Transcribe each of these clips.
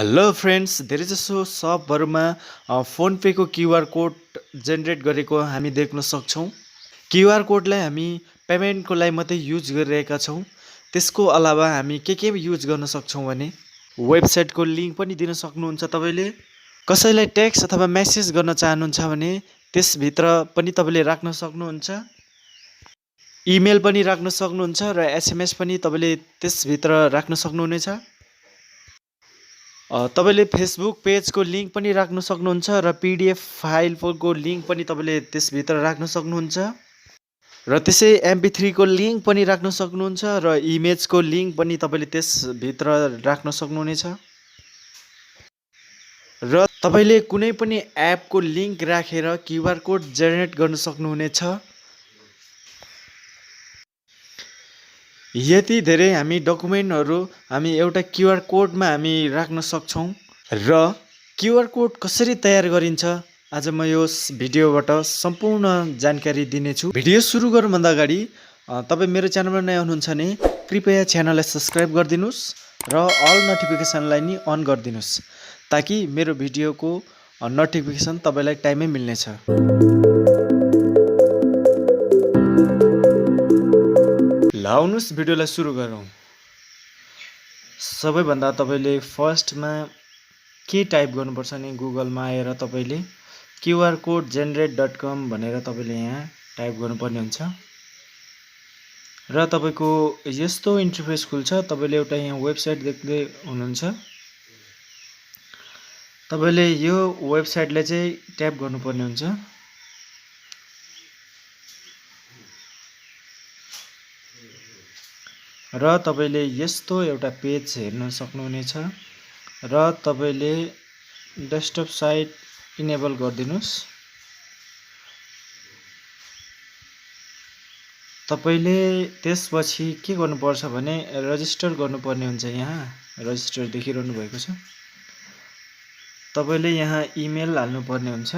Hello friends, धेरैजसो सपहरूमा फोन पेको क्युआर कोड जेनेरेट गरेको हामी देख्न सक्छौँ। क्युआर कोडलाई हामी पेमेन्टको लागि मात्रै युज गरिरहेका छौँ। त्यसको अलावा हामी के युज गर्न सक्छौँ भने वेबसाइटको लिङ्क पनि दिन सक्नुहुन्छ तपाईँले। कसैलाई टेक्स्ट अथवा मेसेज गर्न चाहनुहुन्छ भने त्यसभित्र पनि तपाईँले राख्न सक्नुहुन्छ। इमेल पनि राख्न सक्नुहुन्छ र एसएमएस पनि तपाईँले त्यसभित्र राख्न सक्नुहुनेछ। तपाईँले फेसबुक पेजको लिङ्क पनि राख्न सक्नुहुन्छ र पिडिएफ फाइलको लिङ्क पनि तपाईँले त्यसभित्र राख्न सक्नुहुन्छ र त्यसै MP3 को लिङ्क पनि राख्न सक्नुहुन्छ र इमेजको लिङ्क पनि तपाईँले त्यसभित्र राख्न सक्नुहुनेछ र तपाईँले कुनै पनि एपको लिङ्क राखेर क्युआर कोड जेनेरेट गर्न सक्नुहुनेछ। यति धेरै हामी डकुमेन्टहरू हामी एउटा क्युआर कोडमा हामी राख्न सक्छौँ र क्युआर कोड कसरी तयार गरिन्छ आज म यो भिडियोबाट सम्पूर्ण जानकारी दिनेछु। भिडियो सुरु गर्नुभन्दा अगाडि तपाईँ मेरो च्यानलमा नयाँ हुनुहुन्छ भने कृपया च्यानललाई सब्स्क्राइब गरिदिनुहोस् र अल नोटिफिकेसनलाई नि अन गरिदिनुहोस् ताकि मेरो भिडियोको नोटिफिकेसन तपाईँलाई टाइममै मिल्नेछ। आउनुहोस् भिडियोलाई सुरु गरौँ। सबैभन्दा तपाईँले फर्स्टमा के टाइप गर्नुपर्छ भने गुगलमा आएर तपाईँले qrcodegenerate.com भनेर तपाईँले यहाँ टाइप गर्नुपर्ने हुन्छ र तपाईँको यस्तो इन्टरफेस खुल्छ। तपाईँले एउटा यहाँ वेबसाइट देख्दै हुनुहुन्छ। तपाईँले यो वेबसाइटलाई चाहिँ ट्याप गर्नुपर्ने हुन्छ र तपाईँले यस्तो एउटा पेज हेर्न सक्नुहुनेछ र तपाईँले डेस्कटप साइट इनेबल गरिदिनुहोस्। तपाईँले त्यसपछि के गर्नुपर्छ भने रजिस्टर गर्नुपर्ने हुन्छ। यहाँ रजिस्टर देखिरहनु भएको छ। तपाईँले यहाँ इमेल हाल्नुपर्ने हुन्छ।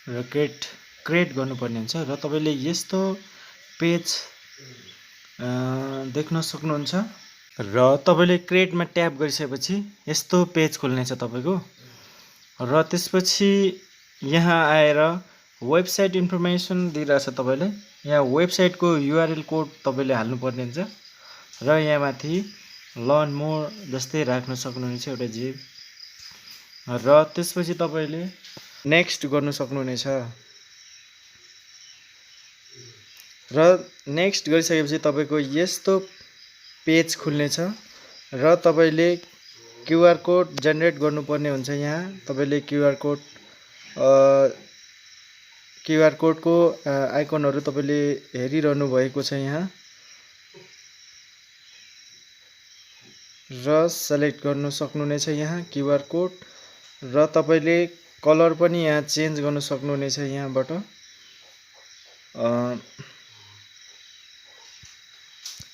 र क्रिएट गर्नुपर्ने हुन्छ र तपाईँले यस्तो पेज देख्न सक्नुहुन्छ र तपाईँले क्रिएटमा ट्याप गरिसकेपछि यस्तो पेज खुल्नेछ तपाईँको र त्यसपछि यहाँ आएर वेबसाइट इन्फर्मेसन दिइरहेछ। तपाईँले यहाँ वेबसाइटको युआरएल कोड तपाईँले हाल्नुपर्ने हुन्छ र यहाँ माथि लर्न मोर जस्तै राख्न सक्नुहुनेछ एउटा जिप र त्यसपछि तपाईँले नेक्स्ट गर्नु सक्नुहुनेछ र नेक्स्ट गरिसकेपछि तपाईँको यस्तो पेज खुल्नेछ र तपाईँले क्युआर कोड जेनेरेट गर्नुपर्ने हुन्छ। यहाँ तपाईँले क्युआर कोडको आइकनहरू तपाईँले हेरिरहनु भएको छ यहाँ र सेलेक्ट गर्नु सक्नुहुनेछ यहाँ क्युआर कोड र तपाईँले कलर पनि यहाँ चेन्ज गर्न सक्नुहुनेछ। यहाँबाट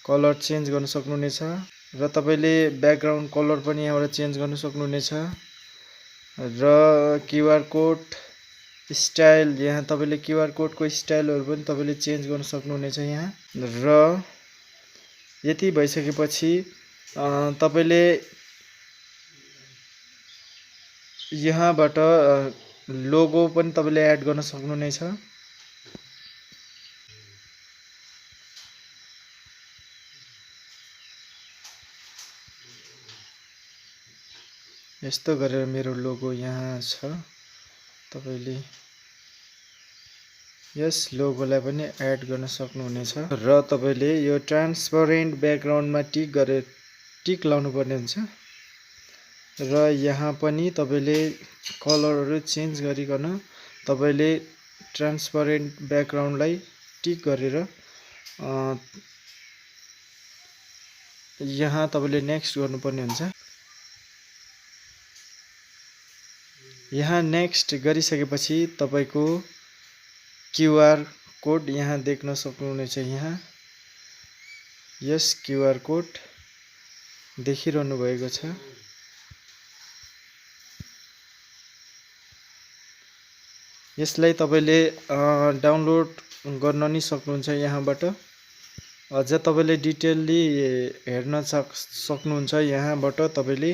कलर चेन्ज गर्न सक्नुहुनेछ र तपाईँले ब्याकग्राउन्ड कलर पनि यहाँबाट चेन्ज गर्न सक्नुहुनेछ र क्युआर कोड स्टाइल यहाँ तपाईँले क्युआर कोडको स्टाइलहरू पनि तपाईँले चेन्ज गर्न सक्नुहुनेछ यहाँ र यति भइसकेपछि तपाईँले यहाँबाट लोगो पनि तपाईँले एड गर्न सक्नुहुनेछ। यस्तो गरेर मेरो लोगो यहाँ छ। तपाईँले यस लोगोलाई पनि एड गर्न सक्नुहुनेछ र तपाईँले यो ट्रान्सपरेन्ट ब्याकग्राउन्डमा टिक लाउनु पर्ने हुन्छ र यहाँ पनि तपाईँले कलरहरू चेन्ज गरिकन तपाईँले ट्रान्सपरेन्ट ब्याकग्राउन्डलाई टिक गरेर यहाँ तपाईँले नेक्स्ट गर्नुपर्ने हुन्छ। यहाँ नेक्स्ट गरिसकेपछि तपाईँको क्युआर कोड यहाँ देख्न सक्नुहुनेछ। यहाँ यस क्युआर कोड देखिरहनु भएको छ। यसलाई तपाईँले डाउनलोड गर्न नि सक्नुहुन्छ यहाँबाट। अझ तपाईँले डिटेलली हेर्न सक्नुहुन्छ यहाँबाट। तपाईँले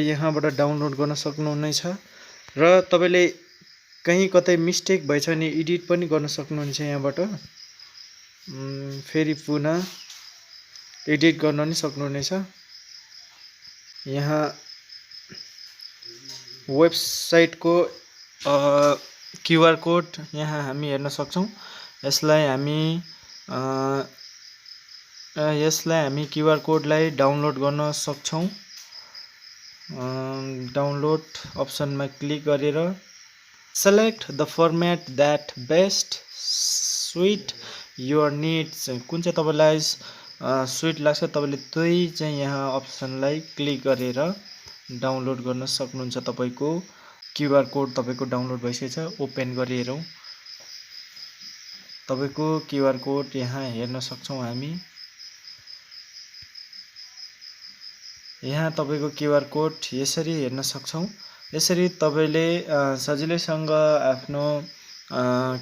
यहाँबाट डाउनलोड गर्न सक्नुहुनेछ र तपाईँले कहीँ कतै मिस्टेक भएछ भने एडिट पनि गर्न सक्नुहुन्छ यहाँबाट। फेरि पुनः एडिट गर्न नि सक्नुहुनेछ। यहाँ वेबसाइटको क्युआर कोड यहाँ हामी हेर्न सक्छौँ। यसलाई हामी क्युआर कोडलाई डाउनलोड गर्न सक्छौँ। डाउनलोड अप्सनमा क्लिक गरेर select the format that best suit your needs, कुन चाहिँ तपाईँलाई स्विट लाग्छ तपाईँले त्यही चाहिँ यहाँ अप्सनलाई क्लिक गरेर डाउनलोड गर्न सक्नुहुन्छ। तपाईँको क्युआर कोड तपाईँको डाउनलोड भइसकेको छ। ओपन गरी हेरौँ। तपाईँको क्युआर कोड यहाँ हेर्न सक्छौँ हामी। यहाँ तपाईँको क्युआर कोड यसरी हेर्न सक्छौँ। यसरी तपाईँले सजिलैसँग आफ्नो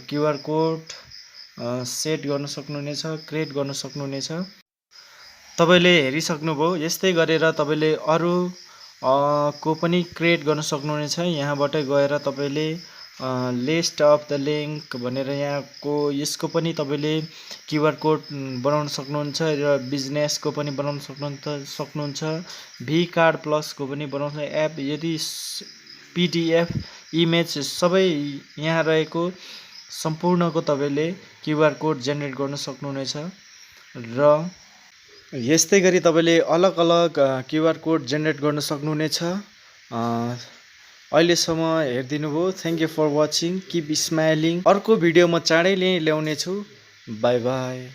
क्युआर कोड सेट गर्न सक्नुहुनेछ, क्रिएट गर्न सक्नुहुनेछ। तपाईँले हेरिसक्नुभयो। यस्तै गरेर तपाईँले अरू को पनि क्रिएट गर्न सक्नुहुनेछ। यहाँबाट गएर तपाईँले लिस्ट अफ द लिङ्क भनेर यहाँको यसको पनि तपाईँले क्युआर कोड बनाउन सक्नुहुन्छ र बिजनेसको पनि बनाउन सक्नुहुन्छ। भी कार्ड प्लसको पनि बनाउन एप, यदि पिडिएफ इमेज सबै यहाँ रहेको सम्पूर्णको तपाईँले क्युआर कोड जेनेरेट गर्न सक्नुहुनेछ। र यस्तै गरी तपाईँले अलग अलग क्युआर कोड जेनेरेट गर्न सक्नुहुनेछ। अहिलेसम्म हेरिदिनु भयो। Thank you for watching. Keep smiling. अर्को भिडियो म चाँडै ल्याउनेछु। By by.